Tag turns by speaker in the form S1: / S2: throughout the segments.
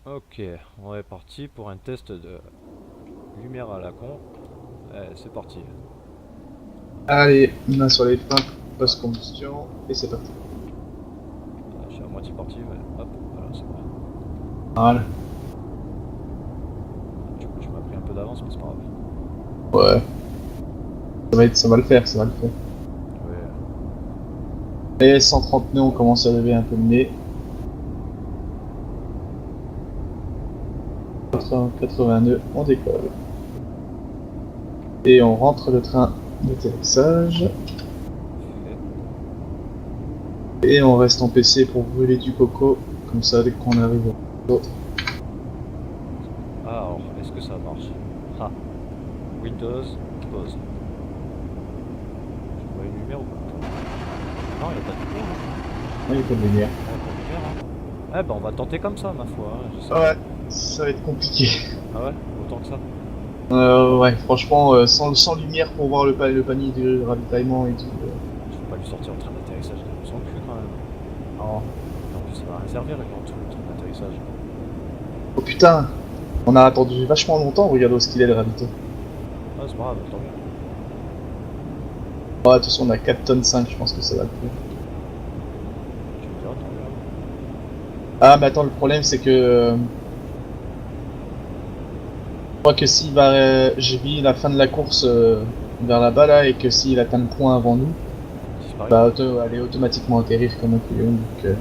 S1: Ok, on est parti pour un test de lumière à la con. C'est parti.
S2: Allez, main sur les freins, post-combustion, et c'est parti.
S1: Je suis à moitié parti, mais hop, voilà, c'est bon.
S2: Voilà.
S1: Du coup, tu m'as pris un peu d'avance, mais c'est pas grave.
S2: Ouais, ça va le faire, ça va le faire.
S1: Ouais,
S2: Et 130 nœuds, on commence à lever un peu le nez. 80 nœuds, on décolle. Et on rentre le train d'atterrissage.
S1: parfait.
S2: Et on reste en PC pour brûler du coco. Comme ça, dès qu'on arrive au autre.
S1: Alors, est-ce que ça marche? Ah, Windows, pause. Je vois une lumière ou pas? Non, il n'y a pas de lumière, hein.
S2: Il n'y a pas de lumière.
S1: Ouais, pas de lumière, hein. Eh ben, on va tenter comme ça, ma foi, hein, je sais pas.
S2: Ouais, ça va être compliqué.
S1: Ah ouais? Autant que ça?
S2: Ouais, franchement, sans lumière pour voir le panier de ravitaillement et tout.
S1: Je vais pas lui sortir le train d'atterrissage de son cul quand même.
S2: Non.
S1: Et en plus, ça va rien servir, le train d'atterrissage.
S2: Oh putain, on a attendu vachement longtemps, regarde où est-ce qu'il est le ravito.
S1: Ah, c'est pas grave, tant mieux.
S2: Ouais, de toute façon, on a 4 tonnes 5, je pense que ça va le faire.
S1: Tu me diras, tant mieux, hein.
S2: Ah, mais attends, le problème, c'est que. Je crois que s'il va. J'ai vu la fin de la course vers là-bas, là, et que s'il atteint le point avant nous,
S1: Il disparaît?
S2: bah, aller automatiquement atterrir comme un couillon. Donc,
S1: Je suis même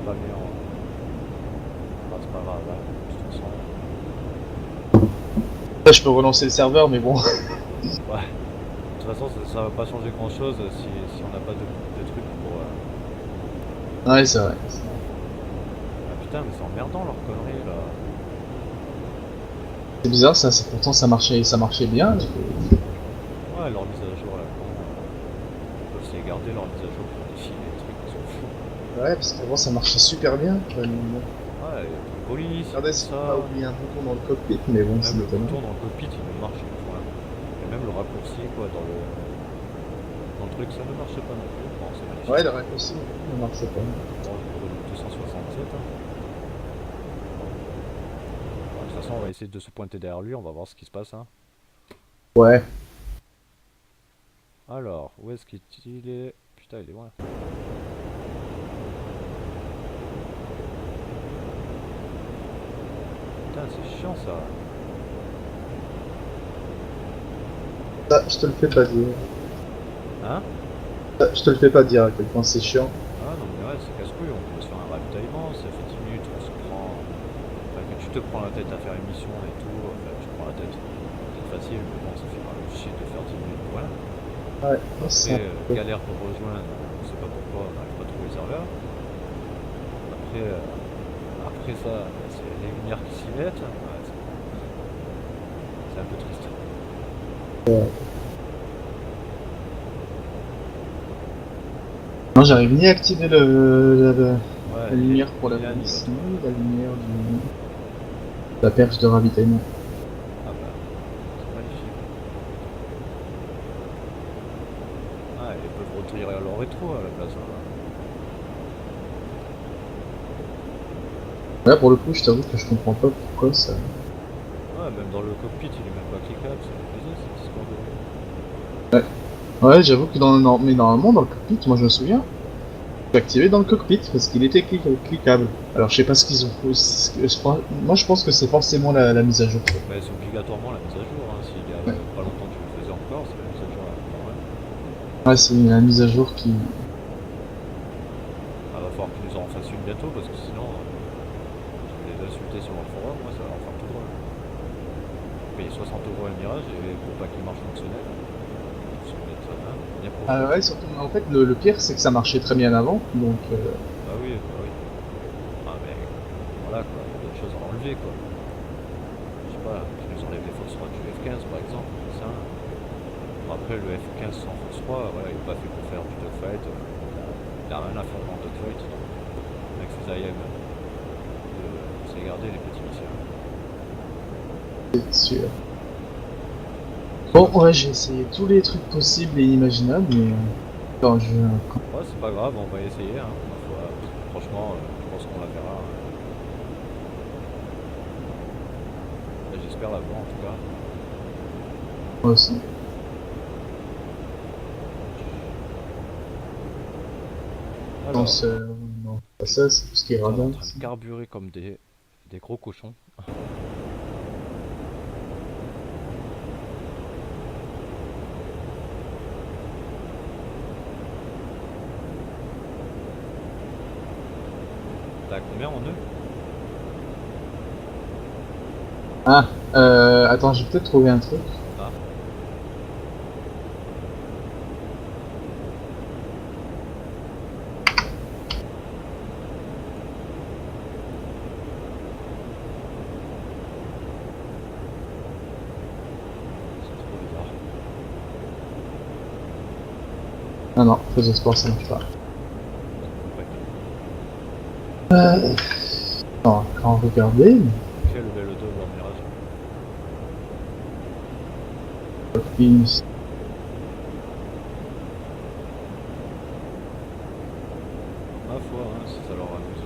S1: pas mis en. Bah, c'est pas grave, là. De toute façon.
S2: là, je peux relancer le serveur, mais bon.
S1: Ouais. De toute façon, ça va pas changer grand chose si on n'a pas de trucs pour.
S2: Ouais, c'est vrai.
S1: Ah putain, mais c'est emmerdant leur connerie là.
S2: C'est bizarre, ça, pourtant ça marchait bien.
S1: Ouais, leur mise à jour là, con. Ils peuvent se les garder leur mise à jour pour défiler les trucs, ils s'en foutent.
S2: Ouais, parce qu'avant, ça marchait super bien.
S1: Ouais, il y a plus de police, il y a
S2: Regardez
S1: plus
S2: si on n'a pas
S1: ça.
S2: oublié un bouton dans le cockpit, mais bon, c'est
S1: Même le
S2: étonnant.
S1: bouton dans le cockpit il ne marche point. Et même le raccourci quoi dans le truc ça ne marche pas non plus. Bon, c'est
S2: Ouais,
S1: magnifique.
S2: le raccourci ne marchait pas.
S1: Bon, pour le 267. Hein. Bon, de toute façon, on va essayer de se pointer derrière lui, on va voir ce qui se passe. Hein.
S2: Ouais.
S1: Alors, où est-ce qu'il est? Putain, il est loin. Putain, c'est chiant ça.
S2: Ça, je te le fais pas dire.
S1: Hein?
S2: Ça, je te le fais pas dire à quel point c'est chiant.
S1: Ah non, mais ouais, c'est casse-couille, on peut se faire un ravitaillement, ça fait 10 minutes qu'on se prend. Enfin, que tu te prends la tête à faire une mission et tout, enfin, tu te prends la tête. C'est facile, mais bon, ça fait quand même chier de faire 10 minutes pour rien.
S2: Ouais,
S1: Après, galère pour rejoindre, on sait pas pourquoi, on n'arrive pas à trouver les serveurs. Après, après ça, c'est les lumières qui s'y mettent. Ouais, c'est un peu triste.
S2: non, j'arrive ni à activer
S1: Ouais,
S2: la lumière pour la
S1: ni l'un ni
S2: police,
S1: l'autre.
S2: ni la lumière de la perche de ravitaillement.
S1: Ah bah, c'est magnifique. Ah, ils peuvent retirer leur rétro à la place. Hein.
S2: Là, pour le coup, je t'avoue que je comprends pas pourquoi ça.
S1: Ouais, même dans le cockpit, il est même pas cliquable, ça fait plaisir cette histoire de.
S2: Ouais, ouais, j'avoue que mais normalement, dans le cockpit, moi je me souviens, j'ai activé dans le cockpit parce qu'il était cliquable. Alors, je sais pas ce qu'ils ont fait. Moi, je pense que c'est forcément la mise à jour.
S1: Bah, c'est obligatoirement la mise à jour. Hein. S'il y a
S2: Ouais,
S1: pas longtemps tu le faisais encore, c'est la mise à jour normale.
S2: ouais, c'est la mise à jour qui.
S1: Ah, va falloir qu'ils nous en fassent une bientôt parce que sinon, je vais les insulter sur leur forum, moi ça va leur faire tout drôle. Payer 60 € un mirage et pour pas qu'il marche fonctionnel. Ils sont honnêtes, hein, bien
S2: Ah
S1: profond.
S2: ouais, surtout, en fait, le pire, c'est que ça marchait très bien avant, donc.
S1: Bah oui, bah oui. Ah, mais voilà quoi, il y a d'autres choses à enlever quoi. Je sais pas, qu'ils nous enlèvent les fausses routes du F15 par exemple, ça. Bon, après le F15 sans force 3, voilà, il est pas fait pour faire du dogfight. Il a rien à faire dans le dogfight. Donc, avec ses IM, c'est garder les petits missiles.
S2: C'est sûr.
S1: C'est
S2: Bon,
S1: comme ça.
S2: ouais, j'ai essayé tous les trucs possibles et imaginables, mais quand je.
S1: Ouais, c'est pas grave, on va essayer. Hein, ma foi. Franchement, je pense qu'on la verra. Hein. j'espère l'avoir en tout cas.
S2: Moi aussi.
S1: Alors,
S2: Non, c'est non, pas ça, c'est tout ce qui est
S1: putain, on est en
S2: radar.
S1: train de carburer comme des gros cochons. T'as combien en nœuds?
S2: Ah, attends, j'ai peut-être trouvé un truc.
S1: Ah, c'est trop bizarre.
S2: Ah non, faux espoir, ça marche pas.
S1: Ouais.
S2: Non, quand regarder,
S1: Quel level 2 leur mirage?
S2: Pins.
S1: Ma foi, hein, si ça leur amuse.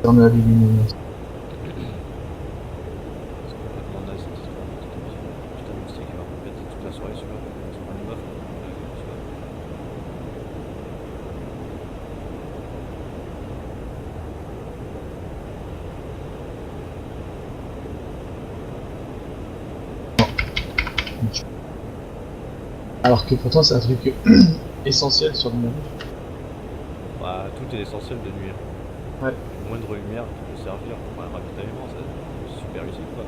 S2: On a l'illuminé.
S1: C'est complètement naze cette histoire. Putain, le stick il va répéter toute la soirée celui-là. C'est pas une meuf, celui-là.
S2: Alors que pourtant, c'est un truc essentiel sur le monde.
S1: Bah, tout est essentiel de nuit.
S2: Ouais.
S1: Le moindre lumière qui peut servir pour un ravitaillement, c'est super utile quoi.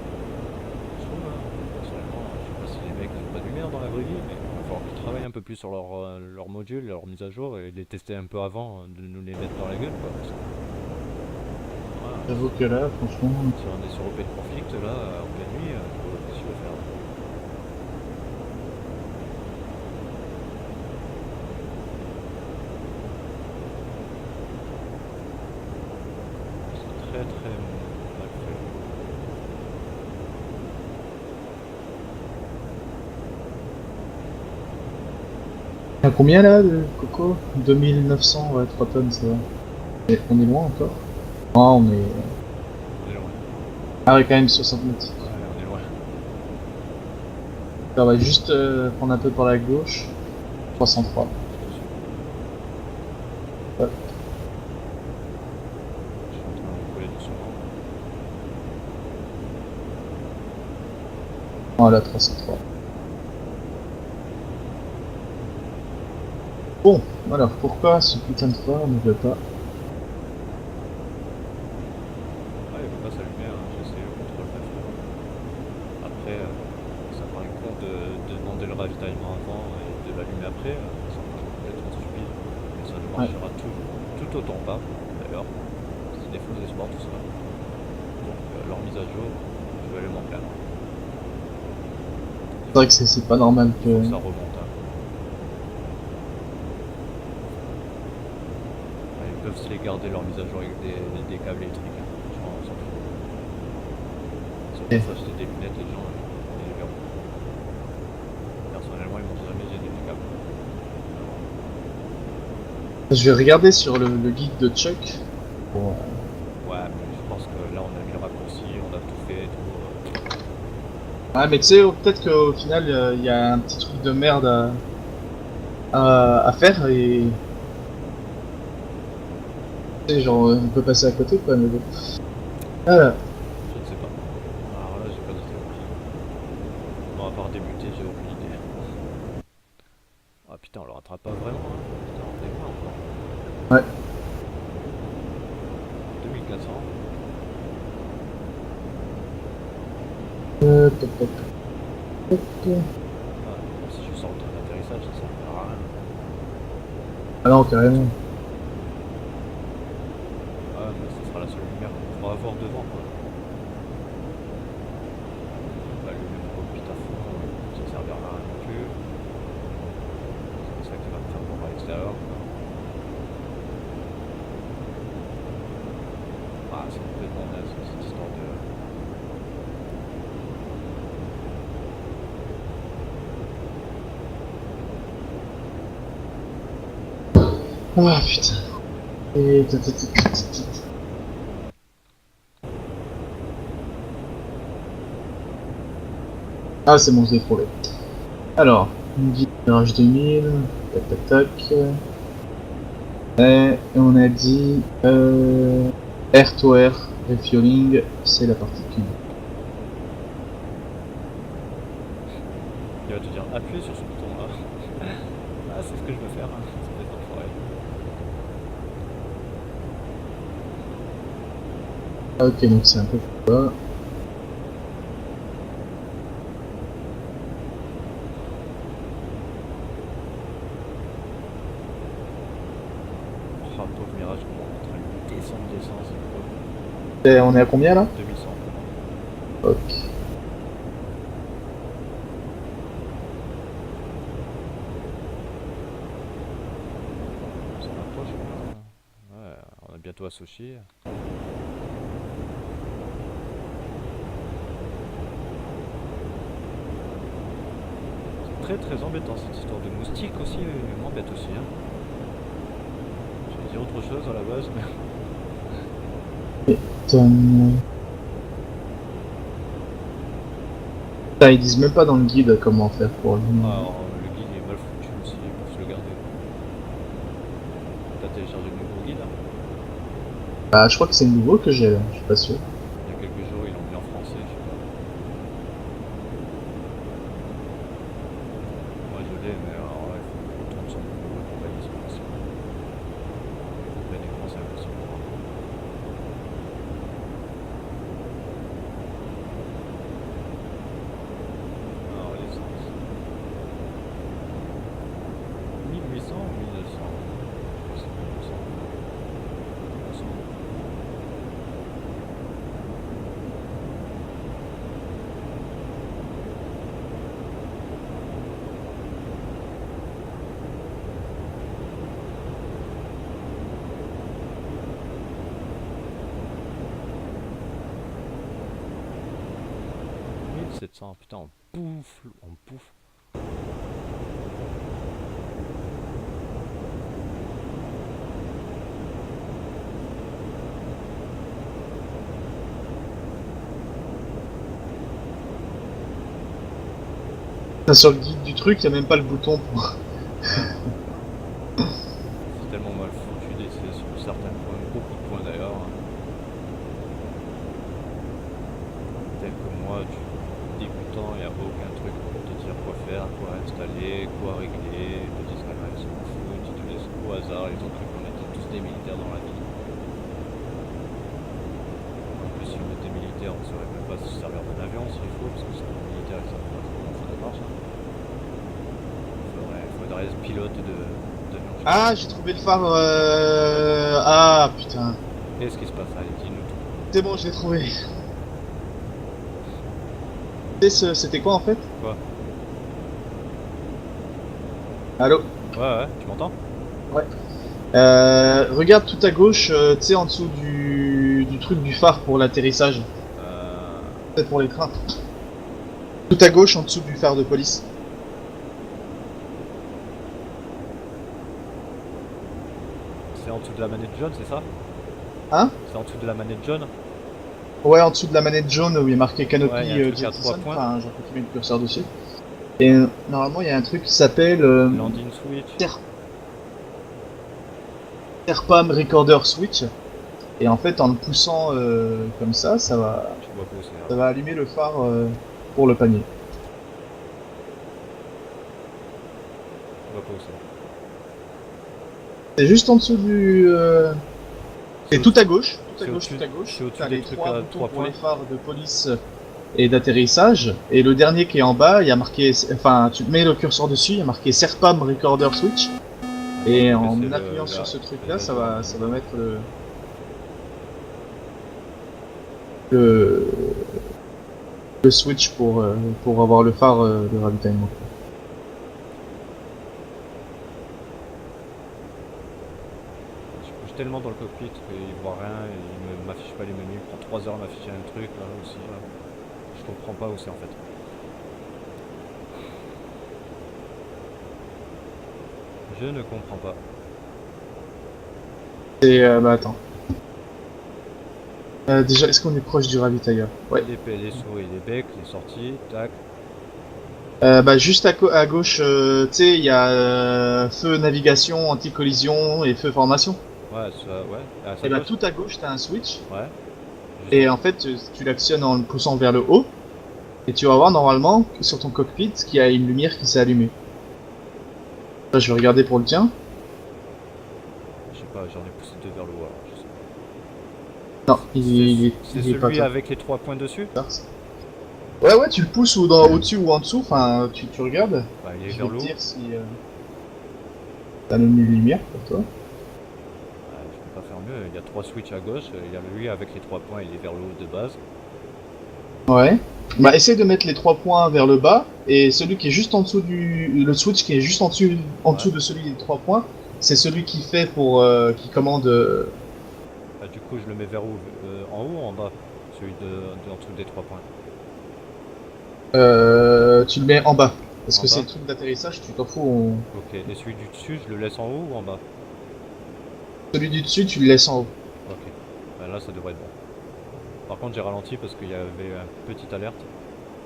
S1: Je trouve, hein. Personnellement, je sais pas si les mecs n'ont pas de lumière dans la vraie vie, mais il va falloir qu'ils travaillent un peu plus sur leur module, leur mise à jour et les tester un peu avant de nous les mettre dans la gueule quoi. Parce que, voilà,
S2: J'avoue que là, franchement,
S1: si on est sur Open Conflict là, en pleine nuit, qu'est-ce que tu veux faire? C'est très très mal fait.
S2: à combien là de coco? 2900, ouais, 3 tonnes, ça va. Et on est loin encore? Ah, on est.
S1: On est loin.
S2: Ah, ouais, quand même 60 mètres.
S1: Ouais, on est loin.
S2: On va juste prendre un peu par la gauche. 303.
S1: Je te suis.
S2: Ouais.
S1: Je suis en train de couler doucement.
S2: Voilà, 303. Bon, alors pourquoi ce putain de phare ne veut pas?
S1: Ah, il veut pas s'allumer, hein. J'ai essayé le contrôle F. Après, ça paraît con de demander le ravitaillement avant et de l'allumer après. Ça me paraît complètement stupide. Mais ça ne
S2: Ouais.
S1: marchera tout autant pas, d'ailleurs. C'est des faux espoirs tout ça. Donc, leur mise à jour, je vais aller m'en plaindre.
S2: C'est vrai que c'est pas normal
S1: Il faut
S2: que.
S1: que ça remonte, hein. Ouais, ils peuvent se les garder leur mise à jour avec des câbles électriques, hein. Franchement, on s'en fout. Si on
S2: Eh.
S1: peut s'acheter des lunettes, les gens, ils les verront. Personnellement, ils m'ont jamais gêné les câbles.
S2: Je vais regarder sur le guide de Chuck. Pour,
S1: Ouais, mais je pense que là on a mis le raccourci, on a tout fait et tout.
S2: Ah, mais tu sais, peut-être qu'au final, il y a un petit truc de merde à faire et. Tu sais, genre, on peut passer à côté quoi, mais bon. Ah,
S1: Je ne sais pas. Alors là, j'ai pas de théorie. Bon, à part débuter, j'ai aucune idée. Ah putain, on le rattrape pas vraiment, hein. Putain, on est loin encore.
S2: ouais.
S1: 2400.
S2: Toc, toc, toc.
S1: Ah, même si je sors le train d'atterrissage, ça servira à rien.
S2: Ah non, carrément.
S1: Ah, mais ça sera la seule lumière qu'on pourra avoir devant, quoi. Bah, allumer mon cockpit à fond, ça servira à rien non plus. C'est ça qui va me faire voir à l'extérieur, quoi. Ah, c'est complètement naze cette histoire de.
S2: Ah putain. Et... Ah c'est bon, je l'ai trouvé. Alors, Mirage 2000, tac tac tac. Et on a dit air to air refueling, c'est la particule.
S1: Il va te dire appuie sur ce bouton là. Ah, c'est ce que je veux faire. Hein. Ça peut être enfoiré.
S2: Ah, ok, donc c'est un peu plus bas.
S1: Oh, pauvre Mirage, comment on est en train de descendre, c'est cool.
S2: Et on est à combien là?
S1: 2100.
S2: Ok.
S1: Ça m'approche. Ouais, on est bientôt associés. C'est très embêtant cette histoire de moustique aussi, m'embête aussi. Hein. J'allais dire autre chose à la base, mais
S2: Putain, ils disent même pas dans le guide comment faire pour le.
S1: alors, le guide est mal foutu aussi pour se le garder. T'as téléchargé le nouveau guide hein.
S2: Ah, je crois que c'est le nouveau que j'ai là, je suis pas sûr.
S1: Il y a quelques jours ils l'ont mis en français, je sais pas. Moi je l'ai, mais alors là il faut que je retourne sur le nouveau compagnie, c'est pas possible. Plein écran c'est impossible pour moi. Alors l'essence. 1800 ou 1900? C'est 1900. 1900. Putain, on bouffe.
S2: Putain, sur le guide du truc, y a même pas le bouton pour.
S1: C'est tellement mal foutu d'essayer sur certains points, beaucoup de points d'ailleurs. Hein. Tel que moi, débutant, il n'y a aucun truc pour te dire quoi faire, quoi installer, quoi régler. Ils te disent que ils s'en foutent, ils te laissent au hasard, ils ont cru qu'on était tous des militaires dans la vie. En plus, si on était militaire, on ne saurait même pas se servir d'un avion s'il faut, parce que c'est un militaire, ils savent pas comment ça démarche. Hein. Il faudrait être pilote d'avion.
S2: Ah, j'ai trouvé le phare. Ah putain.
S1: Qu'est-ce qui se passe? Allez, dis-nous tout.
S2: C'est bon, je l'ai trouvé. C'était quoi en fait?
S1: Quoi?
S2: Allô?
S1: Ouais, tu m'entends?
S2: Ouais. Regarde tout à gauche, tu sais, en dessous du truc du phare pour l'atterrissage. Peut-être pour les trains. Tout à gauche, en dessous du phare de police.
S1: C'est en dessous de la manette jaune, c'est ça?
S2: Hein?
S1: C'est en dessous de la manette jaune?
S2: Ouais, en dessous de la manette jaune où il est marqué Canopy
S1: Ouais, y a un truc à
S2: Jettison.
S1: 3 points.
S2: Enfin, j'ai mis le curseur dessus. Et normalement, il y a un truc qui s'appelle
S1: Landing switch.
S2: Serpam Recorder Switch. Et en fait, en le poussant comme ça, ça va
S1: Tu vois pas où c'est. Hein.
S2: allumer le phare pour le panier.
S1: Tu vois pas où c'est.
S2: C'est juste en dessous du. C'est tout à gauche. Tout à
S1: c'est
S2: gauche,
S1: au-dessus-
S2: tout à gauche.
S1: c'est au-dessus
S2: T'as
S1: des
S2: les
S1: trucs
S2: trois
S1: à
S2: boutons
S1: 3
S2: pour les
S1: points.
S2: phares de police et d'atterrissage. Et le dernier qui est en bas, il y a marqué. Enfin, tu mets le curseur dessus, il y a marqué Serpam Recorder Switch. Et
S1: Ah,
S2: en
S1: mais c'est
S2: appuyant
S1: la-
S2: sur ce truc-là,
S1: la
S2: ça
S1: zone.
S2: va mettre le, le switch pour avoir le phare de ravitaillement.
S1: Je bouge tellement dans le cockpit qu'il voit rien, et il m'affiche pas les menus, il prend 3 heures à m'afficher un truc là aussi. Là. Je comprends pas où c'est en fait. Je ne comprends pas.
S2: C'est bah attends. Déjà, est-ce qu'on est proche du ravitailleur? Ouais.
S1: Les sauts et les becs, les sorties, tac.
S2: Bah juste à gauche, tu sais, il y a feu navigation, anti-collision et feu formation.
S1: Ouais, ça, ouais. À sa
S2: Et bah
S1: gauche.
S2: tout à gauche, t'as un switch.
S1: Ouais. Juste
S2: Et
S1: en-
S2: en fait, tu l'actionnes en le poussant vers le haut. Et tu vas voir normalement sur ton cockpit qu'il y a une lumière qui s'est allumée. Là, je vais regarder pour le tien.
S1: Je sais pas, j'en ai poussé deux vers le haut alors. Je sais
S2: Non,
S1: pas. C'est
S2: il est pas
S1: celui
S2: top.
S1: avec les 3 points dessus?
S2: Ouais, ouais, tu le pousses ou dans, au-dessus ou en dessous. Enfin, tu regardes.
S1: Bah, il est
S2: Je
S1: vers
S2: vais
S1: le
S2: te
S1: haut.
S2: dire si t'as une lumière pour toi.
S1: Je peux pas faire mieux. Il y a 3 switches à gauche. Il y a lui avec les 3 points, il est vers le haut de base.
S2: Ouais. Bah, essaye de mettre les 3 points vers le bas et celui qui est juste en dessous le switch qui est juste en
S1: Ouais.
S2: dessous de celui des 3 points, c'est celui qui fait pour, qui commande.
S1: Bah, du coup, je le mets vers où? En haut ou en bas? Celui en dessous des 3 points.
S2: Tu le mets en bas. Parce
S1: En
S2: que c'est
S1: bas?
S2: le truc d'atterrissage, tu t'en fous.
S1: Ok. Et celui du dessus, je le laisse en haut ou en bas?
S2: Celui du dessus, tu le laisses en haut.
S1: Ok. Bah, là, ça devrait être bon. Par contre, j'ai ralenti parce qu'il y avait une petite alerte.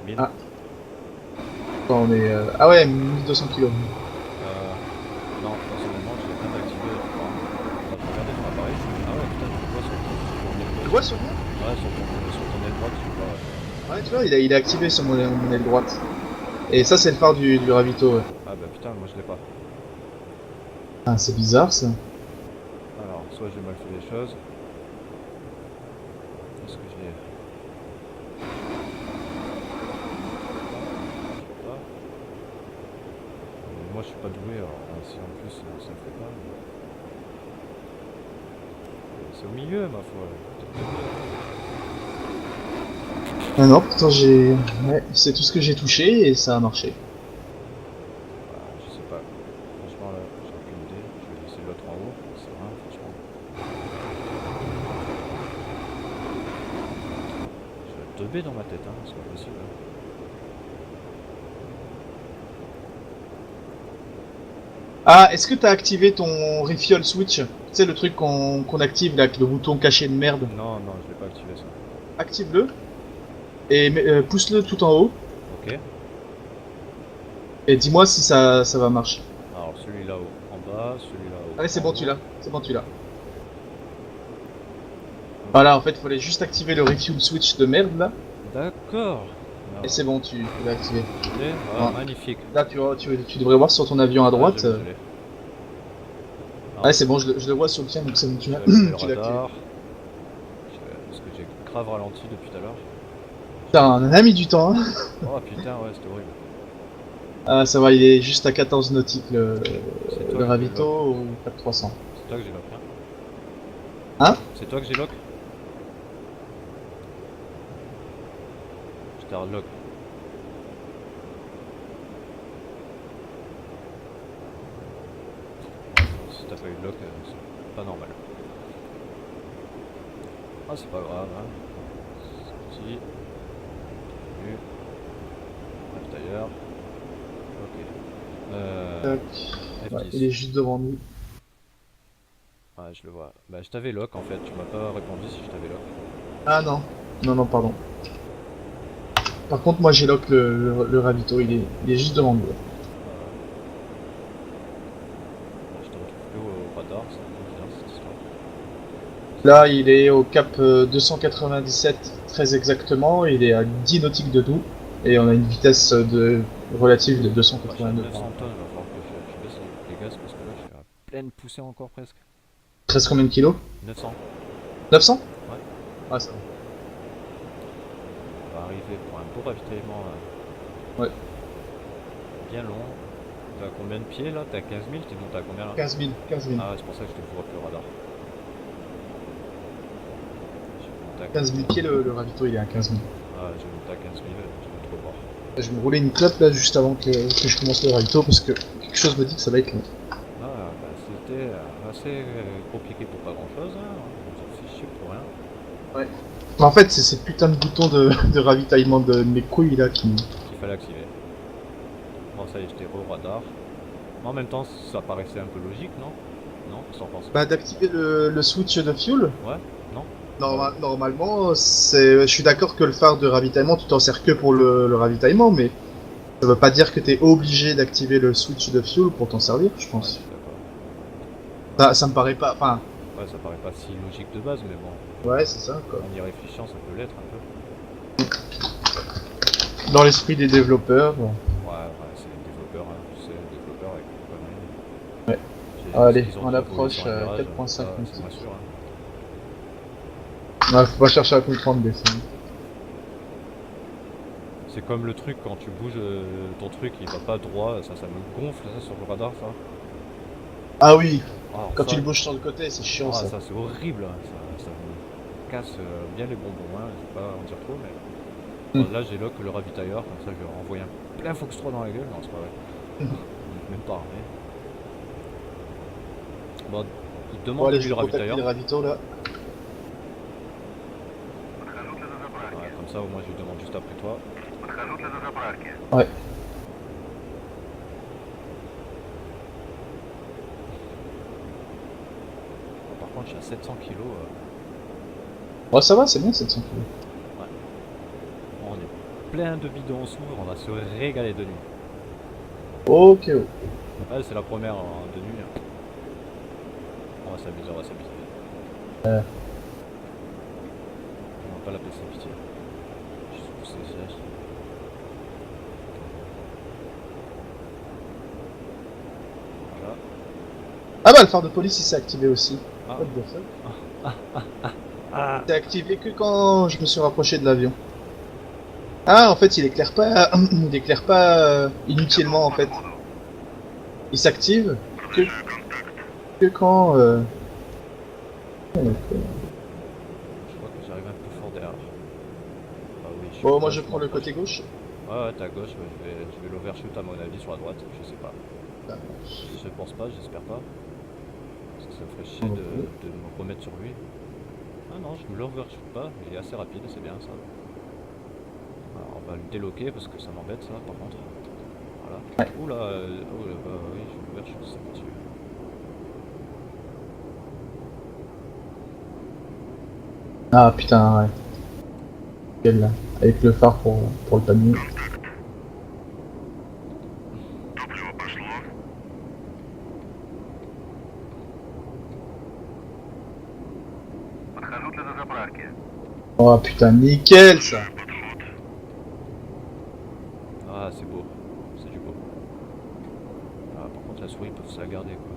S1: 1000.
S2: Ah, quand on est. Ah ouais, 1200 kg.
S1: Non, dans ce moment, je l'ai bien activé. Enfin, je regardais ton appareil. Ah ouais, putain, je le vois sur ton aile
S2: Tu le
S1: gauche.
S2: vois sur moi?
S1: Ouais, sur ton aile droite, je le vois.
S2: Ouais, tu vois, il est activé sur mon aile droite. Et ça, c'est le phare du ravito, ouais.
S1: Ah bah putain, moi je l'ai pas.
S2: Ah, c'est bizarre ça.
S1: Alors, soit j'ai mal fait les choses. Est-ce que je l'ai. Je sais pas. Moi je suis pas doué, alors si en plus ça le fait pas. C'est au milieu, ma foi.
S2: Ah non, pourtant j'ai. Ouais, c'est tout ce que j'ai touché et ça a marché.
S1: Je sais pas. Franchement, là, j'ai aucune idée. Je vais laisser l'autre en haut. C'est rien, franchement. Je vais teubé dans ma tête, hein. C'est pas possible. Hein.
S2: Ah, est-ce que t'as activé ton refuel switch? Tu sais, le truc qu'on active là, avec le bouton caché de merde.
S1: Non, non, je l'ai pas activé ça.
S2: Active-le et pousse-le tout en haut.
S1: Ok.
S2: Et dis-moi si ça va marcher.
S1: Alors celui-là en bas, celui-là
S2: Allez, c'est
S1: en
S2: bon,
S1: haut.
S2: tu l'as. C'est bon, tu l'as. Voilà, en fait, il fallait juste activer le refuel switch de merde là.
S1: D'accord.
S2: Et c'est bon, tu l'as activé.
S1: Ah,
S2: Ouais.
S1: magnifique.
S2: Là, tu devrais voir sur ton avion à droite.
S1: Je l'ai. Alors,
S2: Ouais, c'est bon, je le vois sur le tien, donc c'est bon, tu
S1: je
S2: l'as
S1: vais allumer le
S2: tu l'as activé.
S1: radar. Parce que j'ai grave ralenti depuis tout à l'heure.
S2: Putain, on a mis du temps, hein.
S1: Oh putain, ouais, c'était horrible.
S2: Ah, ça va, il est juste à 14 nautiques
S1: C'est toi
S2: le
S1: que
S2: ravito
S1: j'ai lock.
S2: ou 4300.
S1: C'est toi que j'ai lock, hein.
S2: Hein?
S1: C'est toi que j'ai lock. Je t'ai hard lock. Si t'as pas eu de lock, c'est pas normal. Ah, c'est pas grave, hein. C'est parti. Continue. Bref, d'ailleurs. Ok.
S2: Tac. Ouais, il
S1: F10.
S2: est juste devant nous.
S1: Ouais, je le vois. Bah, je t'avais lock en fait. Tu m'as pas répondu si je t'avais lock.
S2: Ah non. Non, non, pardon. Par contre, moi j'ai lock le ravito, il est juste devant nous.
S1: Je te retrouve plus au radar. C'est un peu bizarre cette histoire.
S2: Là, il est au cap 297, très exactement. Il est à 10 nautiques de nous. Et on a une vitesse relative de
S1: Bah, je suis à
S2: 282.
S1: 900 tonnes. Il va falloir que je baisse les gaz parce que là, je suis à pleine poussée encore presque.
S2: 13 combien de kilos?
S1: 900.
S2: 900?
S1: Ouais.
S2: Ouais, ça va.
S1: On va arriver pour un beau ravitaillement
S2: Ouais.
S1: bien long. T'as combien de pieds là? T'as 15 000? T'es monté à combien là?
S2: 15 000, 15 000.
S1: Ah, ouais, c'est pour ça que je te vois plus au radar. Je vais monter à
S2: 15 000 pieds, le ravito, il est à 15 000.
S1: Ah, je vais monter à 15 000. Je vais trop voir.
S2: Je vais me rouler une clope là juste avant que je commence le ravito parce que quelque chose me dit que ça va être long.
S1: Ah, bah, c'était assez compliqué pour pas grand chose. Hein. On s'en fait chier pour rien.
S2: Ouais. Mais en fait, c'est ces putains de boutons de ravitaillement de mes couilles là qui.
S1: Qu'il fallait activer. Bon, ça y est, j'étais au radar. Mais en même temps, ça paraissait un peu logique, non? Non, t'en penses quoi?
S2: Bah, d'activer le switch de fuel.
S1: Ouais? Non?
S2: Normalement, je suis d'accord que le phare de ravitaillement, tu t'en sers que pour le ravitaillement, mais ça veut pas dire que t'es obligé d'activer le switch de fuel pour t'en servir, je
S1: Ouais, je
S2: pense.
S1: suis d'accord.
S2: Ça me paraît pas. Enfin,
S1: Ouais, ça paraît pas si logique de base, mais bon,
S2: ouais, c'est ça, quoi.
S1: en y réfléchissant, ça peut l'être un peu.
S2: Dans l'esprit des développeurs.
S1: Ouais, c'est les développeurs, hein, tu sais, les développeurs avec les conneries.
S2: Ouais.
S1: Est-ce
S2: Allez,
S1: qu'ils ont
S2: on
S1: déjà volé
S2: approche
S1: sur un mirage?
S2: 4.5
S1: Ça, c'est
S2: nautique.
S1: moins sûr. Hein.
S2: Ouais, faut pas chercher à comprendre des fois.
S1: C'est comme le truc quand tu bouges ton truc, il va pas droit, ça me gonfle ça sur le radar, ça.
S2: Ah oui,
S1: Alors
S2: quand tu
S1: ça,
S2: le bouges sur le côté, c'est chiant ça.
S1: ça c'est horrible, hein. Ça me casse bien les bonbons, hein. Je vais pas en dire trop, mais
S2: Hmm.
S1: bon, là j'ai lock le ravitailleur, comme ça je vais leur envoyer un plein Fox 3 dans la gueule, non c'est pas vrai, même pas armé. Bon, il te
S2: Bon,
S1: demande
S2: allez,
S1: lui
S2: je
S1: le
S2: vais contacter
S1: ravitailleur,
S2: les ravitaux là.
S1: ouais, comme ça au moins je lui demande juste après toi.
S2: Ouais.
S1: Bon, par contre je suis à 700 kg,
S2: Ouais, ça va, c'est bien 700 kilos.
S1: on est plein de bidons sous, on va se régaler de nuit.
S2: Ok, ok.
S1: Ouais, c'est la première de nuit. Hein. On va s'amuser, on va s'amuser. On va pas la laisser pitié. Juste pousser les sièges. Voilà.
S2: Ah bah, le phare de police il s'est activé aussi.
S1: Ah.
S2: What the fuck?
S1: Ah.
S2: C'est activé que quand je me suis rapproché de l'avion. Ah, en fait, il éclaire pas, il éclaire pas inutilement en fait. Il s'active que quand.
S1: Je crois que j'arrive un peu fort derrière. Ah oui, je suis
S2: Bon, moi je
S1: vachement
S2: prends le
S1: proche.
S2: côté gauche.
S1: Ouais, t'es à gauche, ouais, je vais l'overshoot à mon avis sur la droite, je sais pas.
S2: Ça
S1: Je pense pas, j'espère pas. Parce que ça me ferait chier
S2: Non
S1: de
S2: plus.
S1: me remettre sur lui. Ah non, je me l'overshoot pas, il est assez rapide, c'est bien ça. Alors, on va le déloquer parce que ça m'embête ça par contre. Voilà. Oula, bah oui, je l'overshoot, ça me tue.
S2: Ah putain, ouais. Quel là. Avec le phare pour le panier. Oh putain, nickel ça.
S1: Ah, c'est beau, c'est du beau. Ah, par contre, la souris peut se la garder quoi.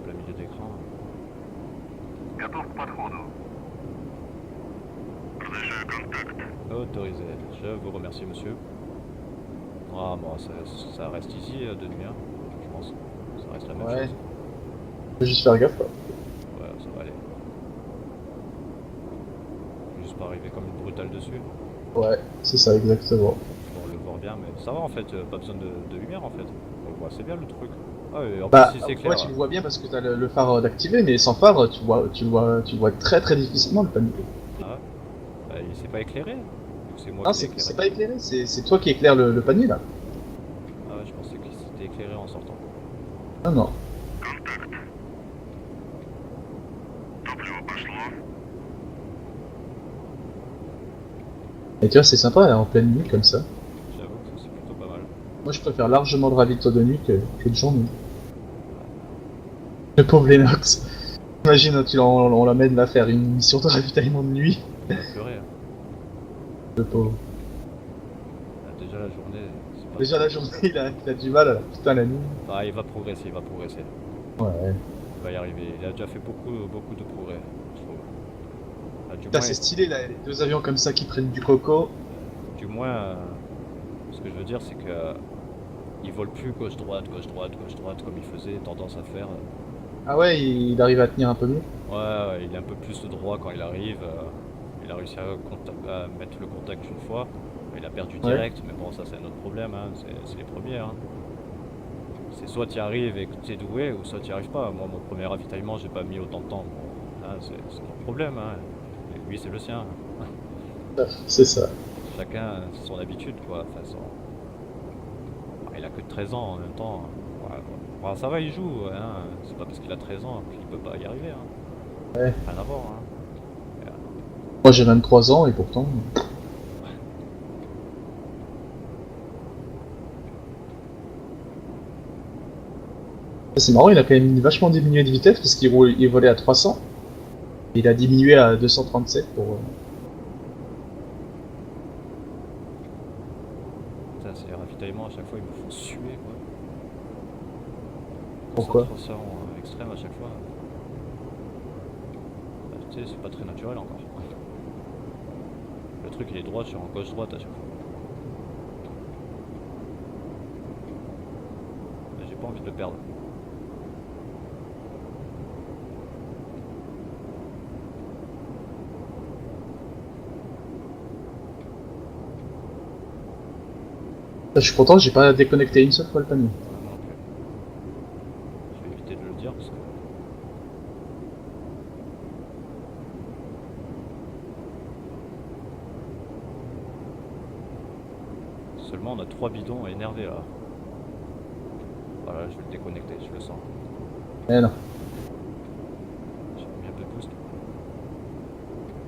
S1: Plein milieu d'écran. Autorisé. Je vous remercie, monsieur. Ah, bon, ça reste ici de nuit, hein, je pense. Ça reste la même
S2: Ouais.
S1: chose.
S2: Faut juste faire gaffe quoi.
S1: Ouais, ça va aller. Juste pas arriver comme une brutale dessus.
S2: Ouais, c'est ça exactement.
S1: On le voit bien, mais ça va en fait, pas besoin de lumière en fait. On le voit assez bien le truc. Ah, et en
S2: Bah,
S1: plus, si c'est
S2: ouais,
S1: clair.
S2: tu le vois bien parce que t'as le phare d'activé, mais sans phare, tu vois très très difficilement le panier.
S1: Ah, bah, il s'est pas éclairé. Ou c'est moi
S2: Non,
S1: qui l'ai éclairé.
S2: c'est pas éclairé, c'est toi qui éclaire le panier là.
S1: Ah ouais, je pensais qu'il s'était éclairé en sortant.
S2: Non, non. Et tu vois, c'est sympa hein, en pleine nuit comme ça.
S1: J'avoue que c'est plutôt pas mal.
S2: Moi, je préfère largement le ravito de nuit que de journée. Le pauvre Lennox. Imagine, on l'amène là faire une mission de ravitaillement de nuit.
S1: Il va pleurer. Hein.
S2: Le pauvre.
S1: Ah, déjà la journée, c'est pas.
S2: Déjà la journée, il a du mal, alors putain la nuit.
S1: Ah, il va progresser, il va progresser.
S2: Ouais.
S1: Il va y arriver. Il a déjà fait beaucoup de progrès, je trouve. Ah,
S2: Putain, c'est stylé là, les deux avions comme ça qui prennent du coco.
S1: du moins, ce que je veux dire, c'est que il vole plus gauche-droite, gauche-droite, gauche-droite comme il faisait tendance à faire.
S2: Ah ouais, il arrive à tenir un peu mieux.
S1: Ouais, il est un peu plus droit quand il arrive. Il a réussi à mettre le contact une fois. Il a perdu
S2: Ouais.
S1: direct, mais bon, ça c'est un autre problème. Hein. C'est les premiers. Hein. C'est soit tu y arrives et que tu es doué, ou soit tu n'y arrives pas. Moi, mon premier ravitaillement, j'ai pas mis autant de temps. Bon, hein, c'est mon problème. Hein. Et lui, c'est le sien.
S2: C'est ça.
S1: Chacun son habitude, quoi. Enfin, il a que 13 ans en même temps. Ouais, bon, ça va, il joue, ouais, hein. C'est pas parce qu'il a 13 ans qu'il peut pas y arriver. Hein.
S2: Ouais.
S1: Rien à voir. Hein.
S2: Moi j'ai 23 ans et pourtant. C'est marrant, il a quand même vachement diminué de vitesse parce il volait à 300. Il a diminué à 237 pour.
S1: Putain, ces ravitaillements à chaque fois ils me font suer quoi.
S2: Pourquoi?
S1: Ça transfert en extrême à chaque fois. Bah, tu sais, c'est pas très naturel encore. Le truc il est droit sur en gauche-droite à chaque fois. Mais j'ai pas envie de le perdre.
S2: Je suis content, j'ai pas déconnecté une seule fois le panier.
S1: Ouais, non plus. Je vais éviter de le dire parce que. Seulement on a 3 bidons énervés là. Voilà, je vais le déconnecter, je le sens.
S2: Eh non.
S1: J'ai mis un peu de boost.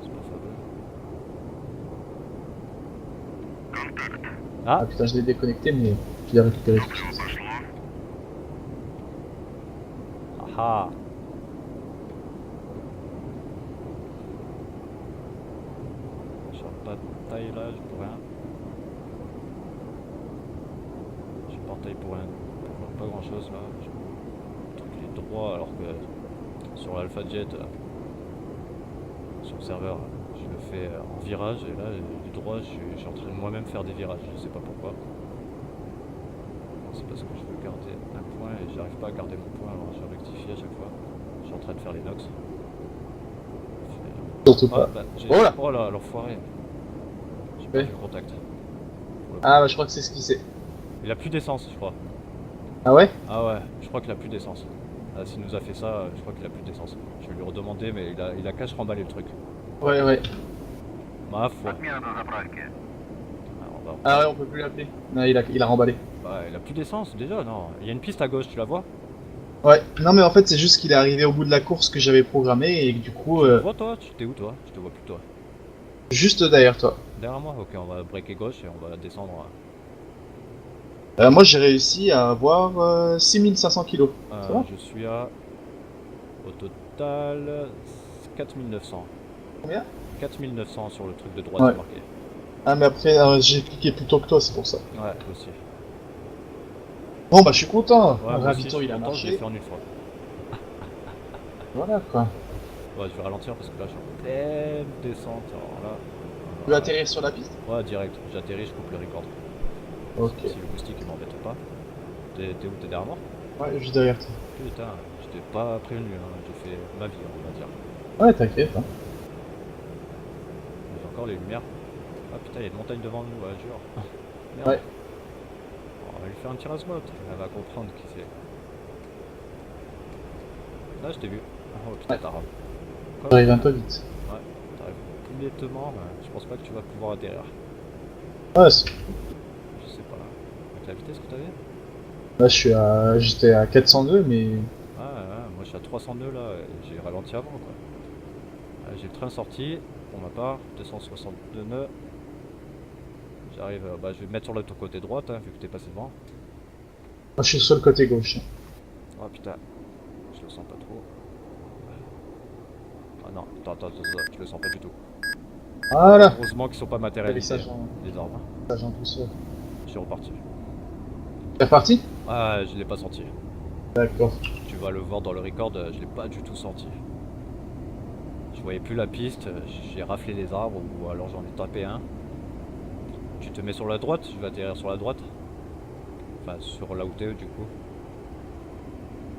S1: C'est pas fameux.
S2: Ah
S1: Ah,
S2: putain, je l'ai déconnecté, mais je l'ai récupéré tout de suite.
S1: ah. Je suis en bataille là, je peux rien. Je suis en bataille pour rien. Pour pas grand chose là. Le truc il est droit alors que sur l'Alpha Jet, sur le serveur, je le fais en virage et là, du droit, je suis en train de moi-même faire des virages. Je sais pas pourquoi. C'est parce que je veux garder un point et j'arrive pas à garder mon point alors je rectifie à chaque fois. Je suis en train de faire les nox.
S2: Surtout
S1: Ah,
S2: pas.
S1: bah,
S2: Oh là.
S1: oh là, l'enfoiré. J'ai
S2: Ouais.
S1: perdu le contact.
S2: Ah bah je crois que c'est ce qui c'est.
S1: Il a plus d'essence, je crois.
S2: Ah ouais?
S1: Ah ouais, je crois qu'il a plus d'essence. Ah, s'il nous a fait ça, je crois qu'il a plus d'essence. Je vais lui redemander, mais il a qu'à se remballer le truc.
S2: Ouais, ouais.
S1: Ma foi.
S3: Отмена заправки.
S2: Ah ouais, on peut plus l'appeler. Non, il a remballé.
S1: Bah, il a plus d'essence déjà, non. Il y a une piste à gauche, tu la vois?
S2: Ouais, non mais en fait c'est juste qu'il est arrivé au bout de la course que j'avais programmée et que, du coup,
S1: Tu me vois toi? T'es où toi? Je te vois plus toi.
S2: juste derrière toi.
S1: Derrière moi? Ok, on va breaker gauche et on va descendre.
S2: Moi j'ai réussi à avoir 6500 kilos. Ça va?
S1: Je suis à, au total, 4900.
S2: Combien?
S1: 4900 sur le truc de droite,
S2: Ouais.
S1: c'est marqué.
S2: Ah mais après j'ai cliqué plus tôt que toi, c'est pour ça.
S1: Ouais, aussi.
S2: Bon bah je suis content.
S1: Ouais,
S2: Le
S1: moi aussi, je
S2: ravito
S1: suis
S2: il a
S1: content, je l'ai
S2: marché.
S1: fait en une fois.
S2: Voilà quoi.
S1: Ouais, je vais ralentir parce que là, je suis en pleine descente. Alors là,
S2: Tu veux atterrir sur la piste?
S1: ouais, direct. J'atterris, je coupe le record.
S2: Ok.
S1: Si le moustique il m'embête pas. T'es où? T'es derrière moi?
S2: Ouais, juste derrière toi.
S1: Putain, je t'ai pas prévenu, hein. J'ai fait ma vie, on va dire.
S2: Ouais, t'inquiète. Hein.
S1: J'ai encore les lumières. Ah putain, il y a une montagne devant nous, ouais, jure. Merde.
S2: Ouais.
S1: Bon, on va lui faire un tir à ce mode, elle va comprendre qui c'est. Là, je t'ai vu. Oh putain,
S2: Ouais.
S1: t'as rame.
S2: J'arrive un peu vite.
S1: Ouais, t'arrives plus nettement, mais je pense pas que tu vas pouvoir atterrir.
S2: Ouais,
S1: Je sais pas. Avec la vitesse que t'avais?
S2: là j'étais à 402 mais...
S1: Ah ouais, moi je suis à 300 nœuds là, et j'ai ralenti avant quoi. J'ai le train sorti, pour ma part, 262 nœuds. J'arrive, bah je vais me mettre sur le côté droite, hein, vu que t'es passé devant.
S2: Moi je suis sur le côté gauche.
S1: Oh putain, je le sens pas trop. Ah non, attends, je le sens pas du tout.
S2: Voilà.
S1: Heureusement qu'ils sont pas
S2: Les
S1: matérialisés,
S2: agents,
S1: les arbres.
S2: les agents tout seul.
S1: Je suis reparti.
S2: T'es reparti?
S1: Ah, je l'ai pas senti.
S2: D'accord.
S1: Tu vas le voir dans le record, je l'ai pas du tout senti. Je voyais plus la piste, j'ai raflé les arbres ou alors j'en ai tapé un. Tu te mets sur la droite, je vais atterrir sur la droite. Enfin, sur là où t'es du coup.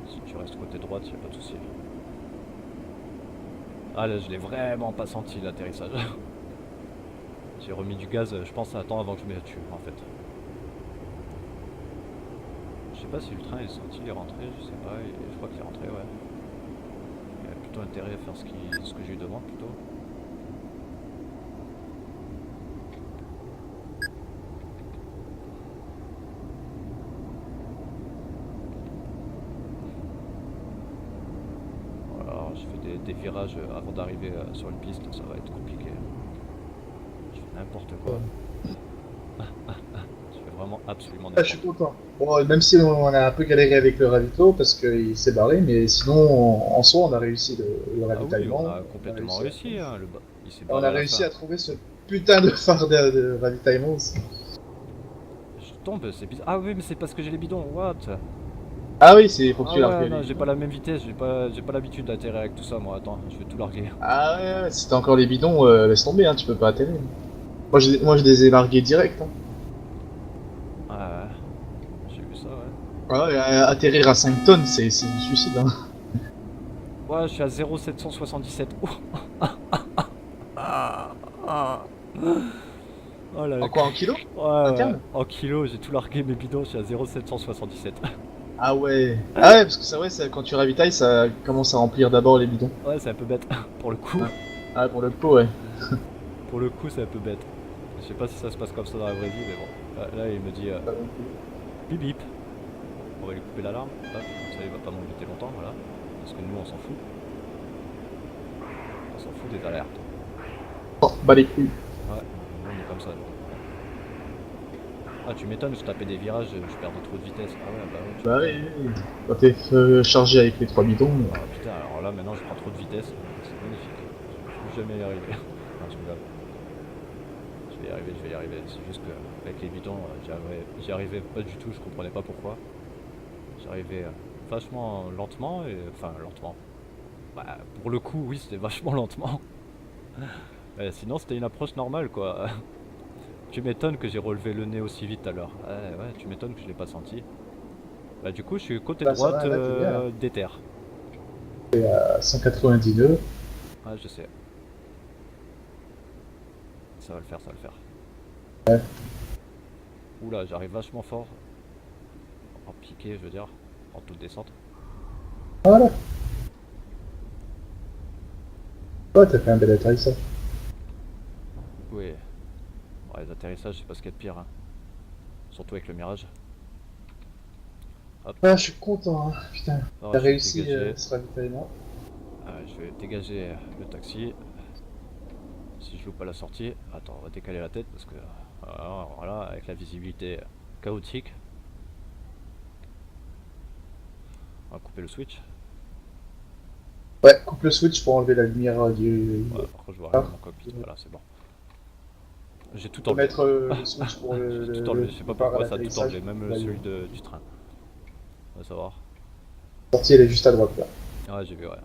S1: Si tu restes côté droite, y a pas de souci. Ah là, je l'ai vraiment pas senti l'atterrissage. J'ai remis du gaz, je pense, à temps avant que je me tue en fait. Je sais pas si le train est sorti, il est rentré, je sais pas, et je crois qu'il est rentré, ouais. Il a plutôt intérêt à faire ce que je lui demande plutôt. des virages avant d'arriver sur une piste, ça va être compliqué. Je fais n'importe quoi. Je fais vraiment absolument
S2: Ah, je suis
S1: n'importe quoi.
S2: content. Bon, même si on a un peu galéré avec le ravito parce qu'il s'est barré, mais sinon, en soi, on a réussi le
S1: Ah oui, on
S2: ravitaillement.
S1: a complètement réussi, hein, il s'est
S2: On
S1: barré
S2: a
S1: à la
S2: réussi
S1: fin.
S2: à trouver ce putain de phare de ravitaillement aussi.
S1: Je tombe, c'est bizarre. Ah oui, mais c'est parce que j'ai les bidons, what?
S2: Ah oui, faut que
S1: Ah
S2: tu largues
S1: ouais,
S2: les
S1: non, j'ai pas
S2: bidons.
S1: la même vitesse, j'ai pas l'habitude d'atterrir avec tout ça, moi. Attends, je vais tout larguer.
S2: Ah ouais, si t'as encore les bidons, laisse tomber, hein, tu peux pas atterrir. Moi, je les ai largués direct. Hein.
S1: Ah ouais, j'ai vu ça, ouais.
S2: Ah ouais, atterrir à 5 tonnes, c'est du suicide. Hein.
S1: Ouais, je suis à 0,777. Oh, ah, ah. Oh là là.
S2: En quoi, en kilo
S1: Ouais, ouais.
S2: interne?
S1: En kilos, j'ai tout largué mes bidons, je suis à 0,777.
S2: Ah ouais. Ah ouais, parce que ça, ouais, quand tu ravitailles, ça commence à remplir d'abord les bidons.
S1: Ouais, c'est un peu bête, pour le coup.
S2: Ah, ah, pour le pot, ouais.
S1: Pour le coup, c'est un peu bête. Je sais pas si ça se passe comme ça dans la vraie vie, mais bon. Là, il me dit bip bip. On va lui couper l'alarme. Hop, comme ça, il va pas m'embêter longtemps, voilà. Parce que nous, on s'en fout. On s'en fout des alertes.
S2: Oh, bah les couilles.
S1: Ouais, nous, on est comme ça, nous. Ah, tu m'étonnes, je tapais des virages, je perdais trop de vitesse. Ah ouais, bah ouais, tu
S2: Bah
S1: m'étonnes.
S2: oui, oui. Quand t'es chargé avec les 3 bidons.
S1: Ah putain, alors là, maintenant, je prends trop de vitesse. C'est magnifique. Je vais plus jamais y arriver. Non, je rigole. Je vais y arriver, je vais y arriver. C'est juste que avec les bidons, j'y arrivais pas du tout, je comprenais pas pourquoi. J'arrivais vachement lentement, et enfin lentement. Bah, pour le coup, oui, c'était vachement lentement. Sinon, c'était une approche normale, quoi. Tu m'étonnes que j'ai relevé le nez aussi vite alors. Ouais, tu m'étonnes que je l'ai pas senti. Bah, du coup, je suis côté
S2: Bah ça
S1: droite
S2: va, là t'es bien là.
S1: des terres.
S2: À 190 nœuds.
S1: Ouais, je sais. Ça va le faire, ça va le faire. Oula, j'arrive vachement fort. En piqué, je veux dire. En toute descente.
S2: Voilà. Ouais, t'as fait un bel atterrissage.
S1: Oui. Ouais, les atterrissages, c'est pas ce qu'il y a de pire. Hein. Surtout avec le mirage. Hop.
S2: Ah, je suis content, hein. Putain.
S1: Alors,
S2: T'as
S1: je vais
S2: réussi
S1: dégager.
S2: ce ravitaillement.
S1: Je vais dégager le taxi. Si je loupe pas la sortie. Attends, on va décaler la tête parce que. Voilà, avec la visibilité chaotique. On va couper le switch.
S2: Ouais, coupe le switch pour enlever la lumière du.
S1: Ouais, par contre, je vois rien dans mon cockpit. Voilà, c'est bon. J'ai
S2: Tu
S1: tout
S2: peux
S1: enlevé.
S2: mettre le switch pour
S1: J'ai tout enlevé. Je sais pas
S2: phare à
S1: pourquoi ça a tout enlevé.
S2: l'atterrissage.
S1: Même
S2: Là,
S1: celui du train. On va savoir.
S2: la sortie elle est juste à droite là.
S1: Ouais, j'ai vu, ouais.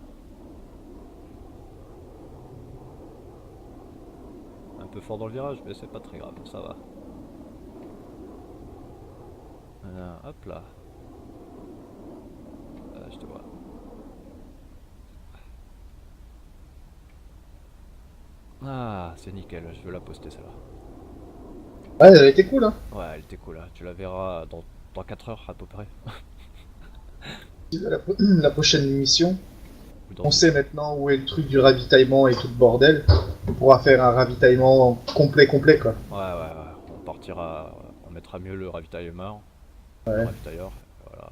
S1: Un peu fort dans le virage, mais c'est pas très grave, ça va. Hop là. Je te vois. Ah, c'est nickel, je veux la poster celle-là.
S2: Ouais, elle a été cool, hein.
S1: Ouais, elle était cool, hein. Tu la verras dans 4 heures à peu près.
S2: La prochaine mission,
S1: Ou dans
S2: on
S1: une
S2: sait
S1: heure.
S2: maintenant où est le truc du ravitaillement et tout le bordel. On pourra faire un ravitaillement complet, quoi.
S1: Ouais. On partira, on mettra mieux le ravitaillement, le
S2: Ouais.
S1: ravitailleur. Voilà.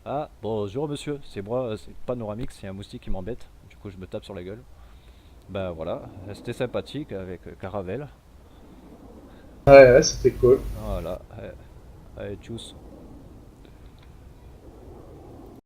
S1: Ah, bonjour monsieur, c'est moi, c'est Panoramix, c'est un moustique qui m'embête. Du coup, je me tape sur la gueule. Ben voilà, c'était sympathique avec Caravelle.
S2: Ouais, c'était cool.
S1: Voilà, allez, tchuss.